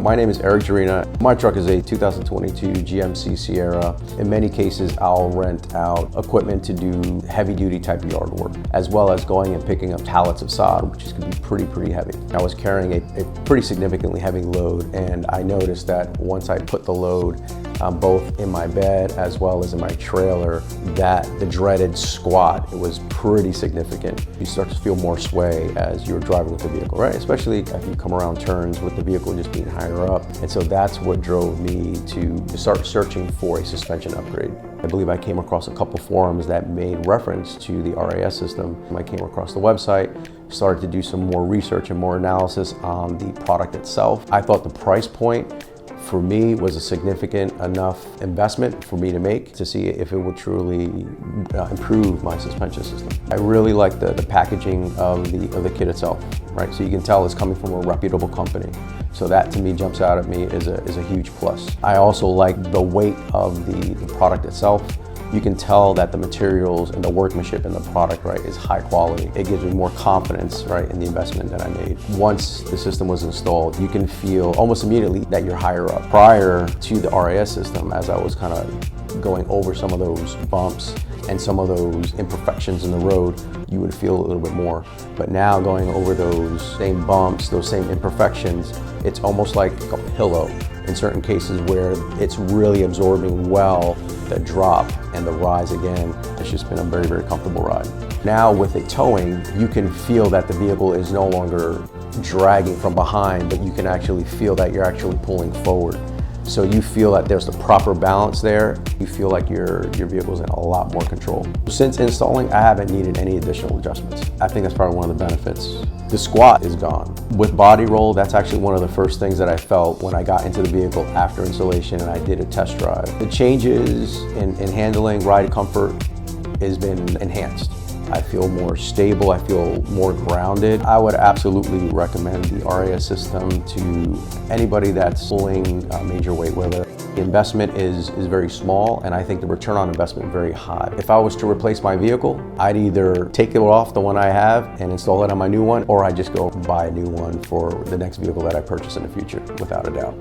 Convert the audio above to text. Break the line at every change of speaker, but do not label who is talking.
My name is Eric Gerena. My truck is a 2022 GMC Sierra. In many cases, I'll rent out equipment to do heavy-duty type yard work, as well as going and picking up pallets of sod, which can be pretty heavy. I was carrying a pretty significantly heavy load, and I noticed that once I put the load both in my bed as well as in my trailer, that the dreaded squat, it was pretty significant. You start to feel more sway as you're driving with the vehicle, right? Especially if you come around turns with the vehicle just being higher up. And so that's what drove me to start searching for a suspension upgrade. I believe I came across a couple forums that made reference to the RAS system. I came across the website, started to do some more research and more analysis on the product itself. I thought the price point for me was a significant enough investment for me to make to see if it would truly improve my suspension system. I really like the packaging of the kit itself, right? So you can tell it's coming from a reputable company. So that to me jumps out at me is a huge plus. I also like the weight of the product itself. You can tell that the materials and the workmanship in the product, right, is high quality. It gives me more confidence, right, in the investment that I made. Once the system was installed, you can feel almost immediately that you're higher up. Prior to the RAS system, as I was kind of going over some of those bumps and some of those imperfections in the road, you would feel a little bit more. But now going over those same bumps, those same imperfections, it's almost like a pillow in certain cases where it's really absorbing well the drop and the rise again. It's just been a very comfortable ride. Now with the towing, you can feel that the vehicle is no longer dragging from behind, but you can actually feel that you're actually pulling forward. So you feel that there's the proper balance there. You feel like your vehicle's in a lot more control. Since installing, I haven't needed any additional adjustments. I think that's probably one of the benefits. The squat is gone. With body roll, that's actually one of the first things that I felt when I got into the vehicle after installation and I did a test drive. The changes in handling, ride comfort has been enhanced. I feel more stable, I feel more grounded. I would absolutely recommend the RAS system to anybody that's pulling major weight with it. The investment is very small, and I think the return on investment very high. If I was to replace my vehicle, I'd either take it off the one I have and install it on my new one, or I'd just go buy a new one for the next vehicle that I purchase in the future, without a doubt.